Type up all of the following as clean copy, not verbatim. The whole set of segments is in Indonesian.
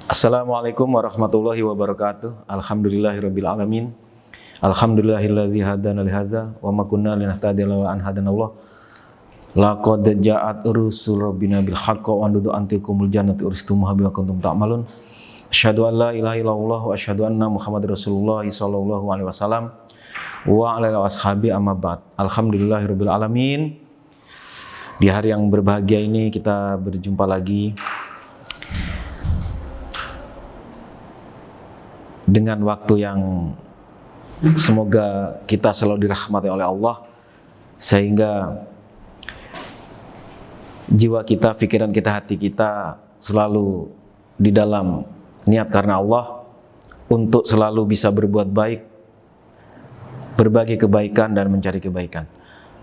Assalamualaikum warahmatullahi wabarakatuh. Alhamdulillahirabbil alamin. Alhamdulillahilladzi hadana li hadza wa ma kunna linahtadiya laula an hadanallah. Laqad ja'at rusul rabbina bil haqqi wa andu antikumul jannati uristumuha bima kuntum ta'malun. Asyhadu an la ilaha illallah wa asyhadu anna Muhammadar Rasulullah sallallahu alaihi wasallam wa ala alihi washabi amma ba'd. Alhamdulillahirabbil alamin. Di hari yang berbahagia ini kita berjumpa lagi dengan waktu yang semoga kita selalu dirahmati oleh Allah, sehingga jiwa kita, pikiran kita, hati kita selalu di dalam niat karena Allah untuk selalu bisa berbuat baik, berbagi kebaikan dan mencari kebaikan.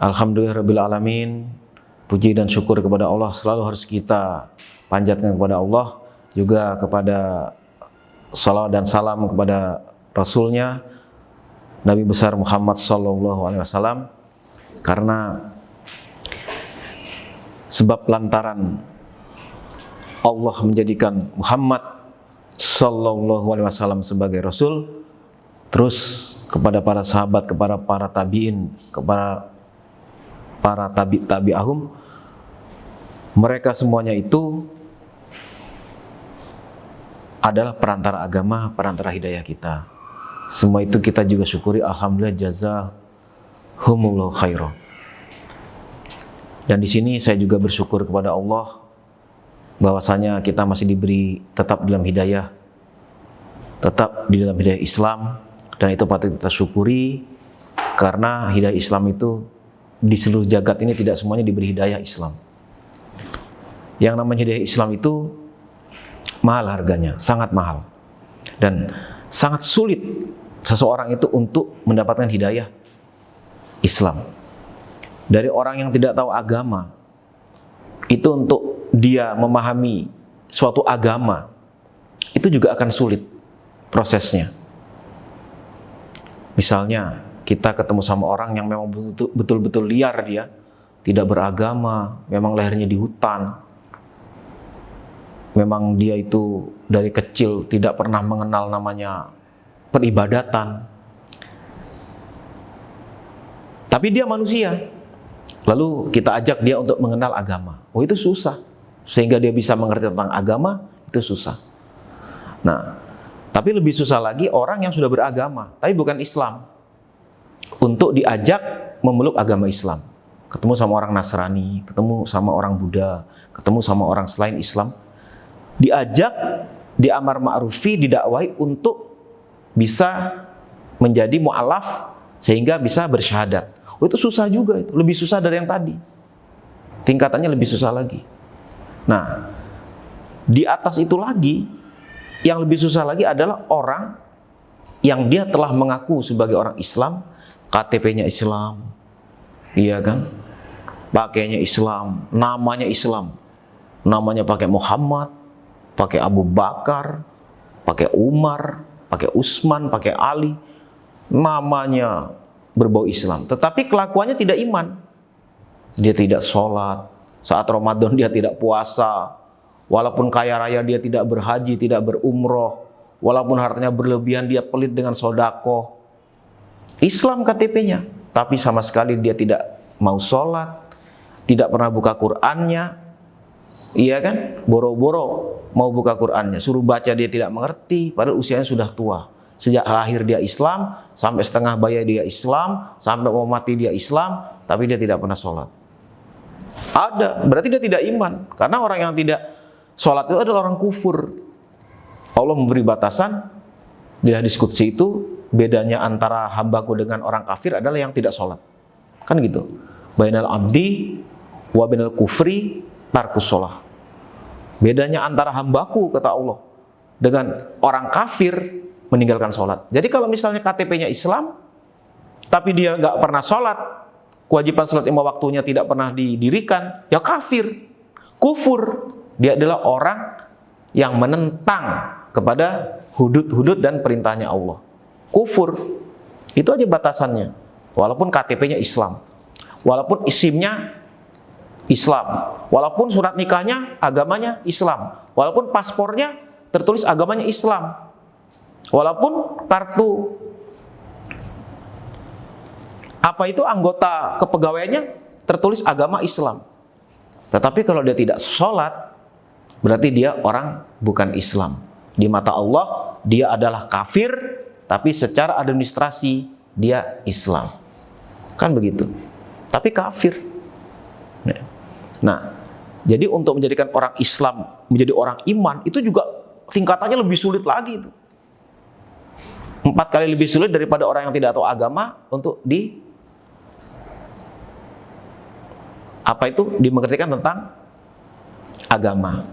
Alhamdulillahirabbil alamin. Puji dan syukur kepada Allah selalu harus kita panjatkan kepada Allah, juga kepada salawat dan salam kepada Rasulnya Nabi besar Muhammad sallallahu alaihi wasallam, karena sebab lantaran Allah menjadikan Muhammad sallallahu alaihi wasallam sebagai Rasul, terus kepada para sahabat, kepada para tabi'in, kepada para tabi'ahum, mereka semuanya itu adalah perantara agama, perantara hidayah kita. Semua itu kita juga syukuri, alhamdulillah, jazahumullahu khairan. Dan di sini saya juga bersyukur kepada Allah bahwasanya kita masih diberi tetap dalam hidayah, tetap di dalam hidayah Islam, dan itu patut kita syukuri, karena hidayah Islam itu di seluruh jagat ini tidak semuanya diberi hidayah Islam. Yang namanya hidayah Islam itu mahal harganya, sangat mahal, dan sangat sulit seseorang itu untuk mendapatkan hidayah Islam. Dari orang yang tidak tahu agama, itu untuk dia memahami suatu agama, itu juga akan sulit prosesnya. Misalnya kita ketemu sama orang yang memang betul-betul liar, dia tidak beragama, memang lahirnya di hutan, memang dia itu dari kecil tidak pernah mengenal namanya peribadatan, tapi dia manusia. Lalu kita ajak dia untuk mengenal agama. Oh, itu susah. Sehingga dia bisa mengerti tentang agama, itu susah. Nah, tapi lebih susah lagi orang yang sudah beragama, tapi bukan Islam, untuk diajak memeluk agama Islam. Ketemu sama orang Nasrani, ketemu sama orang Buddha, ketemu sama orang selain Islam, diajak, diamar ma'rufi, didakwahi untuk bisa menjadi mu'alaf sehingga bisa bersyahadat. Oh, itu susah juga, itu lebih susah dari yang tadi, tingkatannya lebih susah lagi. Nah, di atas itu lagi, yang lebih susah lagi adalah orang yang dia telah mengaku sebagai orang Islam, KTP-nya Islam, iya kan, pakainya Islam, namanya Islam, namanya pakai Muhammad, pakai Abu Bakar, pakai Umar, pakai Utsman, pakai Ali, namanya berbau Islam, tetapi kelakuannya tidak iman. Dia tidak sholat, saat Ramadan dia tidak puasa, walaupun kaya raya dia tidak berhaji, tidak berumroh, walaupun hartanya berlebihan dia pelit dengan sodako. Islam KTP-nya, tapi sama sekali dia tidak mau sholat, tidak pernah buka Qur'annya, iya kan, boro-boro mau buka Qur'annya, suruh baca dia tidak mengerti, padahal usianya sudah tua. Sejak lahir dia Islam, sampai setengah bayi dia Islam, sampai mau mati dia Islam, tapi dia tidak pernah sholat. Ada, berarti dia tidak iman, karena orang yang tidak sholat itu adalah orang kufur. Allah memberi batasan di hadis qudsi itu, bedanya antara hambaku dengan orang kafir adalah yang tidak sholat. Kan gitu. Bainal abdi wa bainal kufri tarkus sholah. Bedanya antara hambaku, kata Allah, dengan orang kafir meninggalkan sholat. Jadi kalau misalnya KTP-nya Islam, tapi dia nggak pernah sholat, kewajiban sholat lima waktunya tidak pernah didirikan, ya kafir, kufur. Dia adalah orang yang menentang kepada hudud-hudud dan perintahnya Allah. Kufur. Itu aja batasannya. Walaupun KTP-nya Islam, walaupun isimnya Islam, walaupun surat nikahnya agamanya Islam, walaupun paspornya tertulis agamanya Islam. Walaupun kartu anggota kepegawaiannya tertulis agama Islam. Tetapi kalau dia tidak sholat, berarti dia orang bukan Islam. Di mata Allah, dia adalah kafir, tapi secara administrasi dia Islam. Kan begitu. Tapi kafir. Nah, jadi untuk menjadikan orang Islam menjadi orang iman, itu juga tingkatannya lebih sulit lagi itu. 4 kali lebih sulit daripada orang yang tidak tahu agama untuk dimengertikan tentang agama.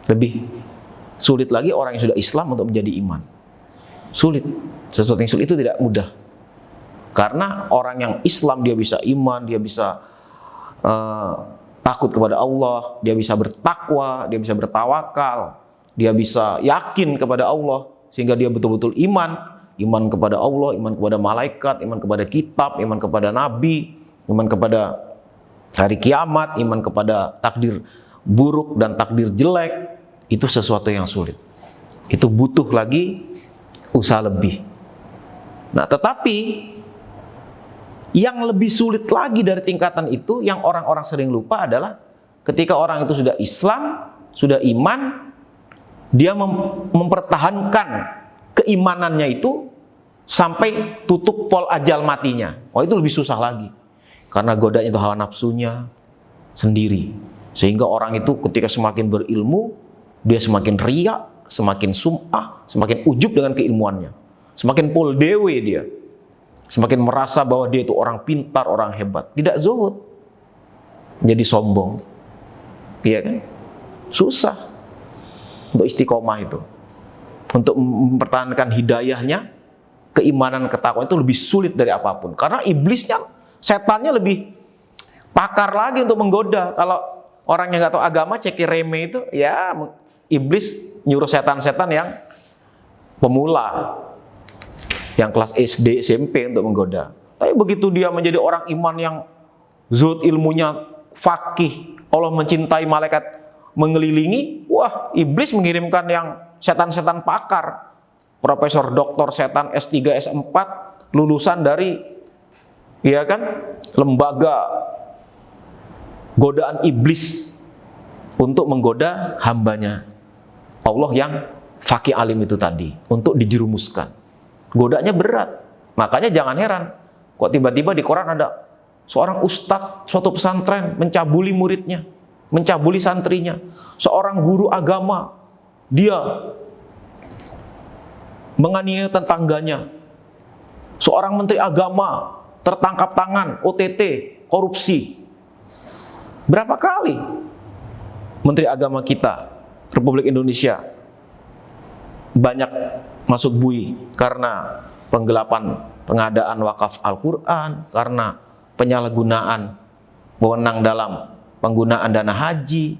Lebih sulit lagi orang yang sudah Islam untuk menjadi iman. Sulit. Sesuatu yang sulit itu tidak mudah. Karena orang yang Islam dia bisa iman, dia bisa takut kepada Allah, dia bisa bertakwa, dia bisa bertawakal, dia bisa yakin kepada Allah, sehingga dia betul-betul iman kepada Allah, iman kepada malaikat, iman kepada kitab, iman kepada nabi, iman kepada hari kiamat, iman kepada takdir buruk dan takdir jelek. Itu sesuatu yang sulit. Itu butuh lagi usaha lebih. Nah, tetapi yang lebih sulit lagi dari tingkatan itu, yang orang-orang sering lupa adalah ketika orang itu sudah Islam, sudah iman, dia mempertahankan keimanannya itu sampai tutup pol ajal matinya. Oh, itu lebih susah lagi. Karena godanya itu hawa nafsunya sendiri. Sehingga orang itu ketika semakin berilmu, dia semakin riya, semakin sum'ah, semakin ujub dengan keilmuannya. Semakin pol dewe dia. Semakin merasa bahwa dia itu orang pintar, orang hebat. Tidak zuhud. Jadi sombong. Iya kan? Susah untuk istiqomah itu. Untuk mempertahankan hidayahnya, keimanan, ketakwaan itu lebih sulit dari apapun. Karena iblisnya, setannya lebih pakar lagi untuk menggoda. Kalau orang yang nggak tahu agama, ceki reme itu, ya iblis nyuruh setan-setan yang pemula, yang kelas SD, SMP untuk menggoda. Tapi begitu dia menjadi orang iman yang zuhud ilmunya, fakih, Allah mencintai, malaikat mengelilingi, wah, iblis mengirimkan yang setan-setan pakar, profesor, doktor setan S3, S4, lulusan dari, ya kan, lembaga godaan iblis untuk menggoda hambanya Allah yang fakih alim itu tadi, untuk dijerumuskan. Godanya berat. Makanya jangan heran kok tiba-tiba di Quran ada seorang ustadz suatu pesantren mencabuli muridnya, mencabuli santrinya. Seorang guru agama, dia menganiaya tetangganya. Seorang menteri agama tertangkap tangan, OTT, korupsi. Berapa kali menteri agama kita, Republik Indonesia, banyak masuk bui karena pengadaan wakaf Al-Quran, karena penyalahgunaan wewenang dalam penggunaan dana haji.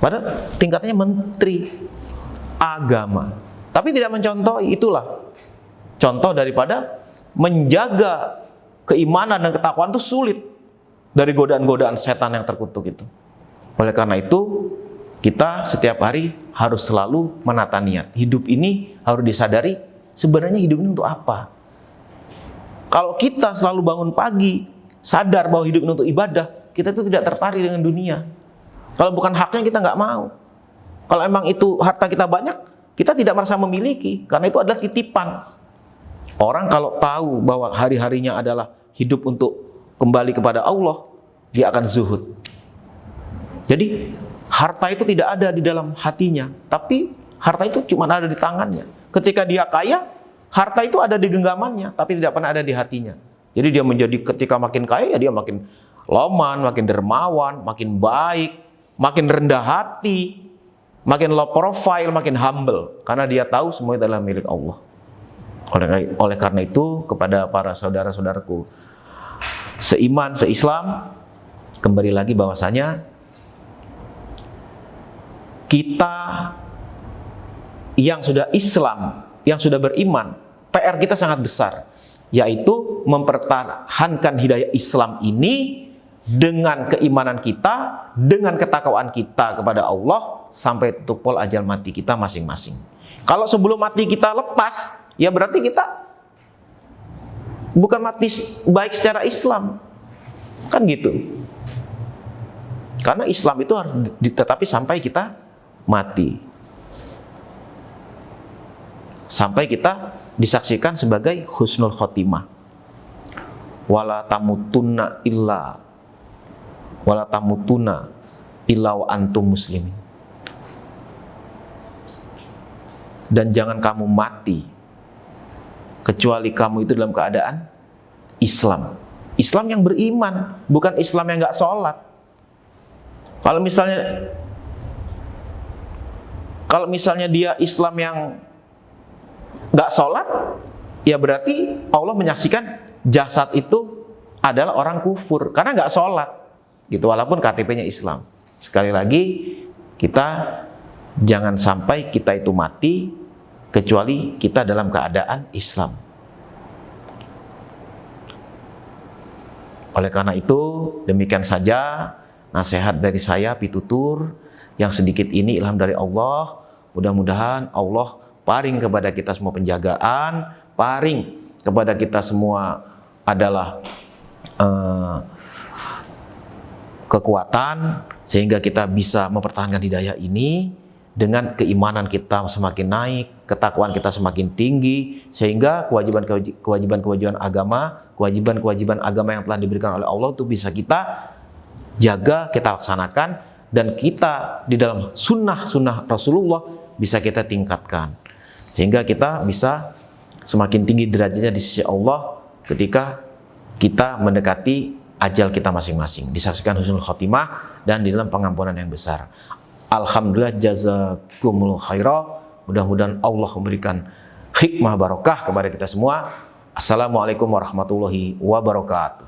Padahal tingkatnya menteri agama. Tapi tidak mencontoh, itulah contoh daripada menjaga keimanan dan ketakwaan itu sulit dari godaan-godaan setan yang terkutuk itu. Oleh karena itu, kita setiap hari harus selalu menata niat. Hidup ini harus disadari, sebenarnya hidup ini untuk apa? Kalau kita selalu bangun pagi, sadar bahwa hidup ini untuk ibadah, kita itu tidak tertarik dengan dunia. Kalau bukan haknya, kita nggak mau. Kalau emang itu harta kita banyak, kita tidak merasa memiliki, karena itu adalah titipan. Orang kalau tahu bahwa hari-harinya adalah hidup untuk kembali kepada Allah, dia akan zuhud. Jadi, harta itu tidak ada di dalam hatinya, tapi harta itu cuma ada di tangannya. Ketika dia kaya, harta itu ada di genggamannya, tapi tidak pernah ada di hatinya. Jadi dia menjadi ketika makin kaya, ya dia makin loman, makin dermawan, makin baik, makin rendah hati, makin low profile, makin humble. Karena dia tahu semua itu adalah milik Allah. Oleh karena itu, kepada para saudara-saudaraku seiman, seislam, kembali lagi bahwasanya kita yang sudah Islam, yang sudah beriman, PR kita sangat besar, yaitu mempertahankan hidayah Islam ini dengan keimanan kita, dengan ketakwaan kita kepada Allah sampai tutup pol ajal mati kita masing-masing. Kalau sebelum mati kita lepas, ya berarti kita bukan mati baik secara Islam. Kan gitu. Karena Islam itu harus ditetapi sampai kita mati. Sampai kita disaksikan sebagai husnul khotimah. Wala tamutunna illa wa antum muslimin. Dan jangan kamu mati kecuali kamu itu dalam keadaan Islam. Islam yang beriman, bukan Islam yang nggak sholat. Kalau misalnya dia Islam yang nggak sholat, ya berarti Allah menyaksikan jasad itu adalah orang kufur karena nggak sholat, gitu. Walaupun KTP-nya Islam. Sekali lagi, kita jangan sampai kita itu mati kecuali kita dalam keadaan Islam. Oleh karena itu, demikian saja nasihat dari saya, pitutur yang sedikit ini ilham dari Allah. Mudah-mudahan Allah paring kepada kita semua penjagaan, paring kepada kita semua adalah kekuatan sehingga kita bisa mempertahankan hidayah ini dengan keimanan kita semakin naik, ketakwaan kita semakin tinggi, sehingga kewajiban-kewajiban agama, kewajiban-kewajiban agama yang telah diberikan oleh Allah itu bisa kita jaga, kita laksanakan, dan kita di dalam sunnah-sunnah Rasulullah bisa kita tingkatkan, sehingga kita bisa semakin tinggi derajatnya di sisi Allah ketika kita mendekati ajal kita masing-masing, disaksikan husnul khotimah dan di dalam pengampunan yang besar. Alhamdulillah, jazakumullah khairah. Mudah-mudahan Allah memberikan hikmah barokah kepada kita semua. Assalamualaikum warahmatullahi wabarakatuh.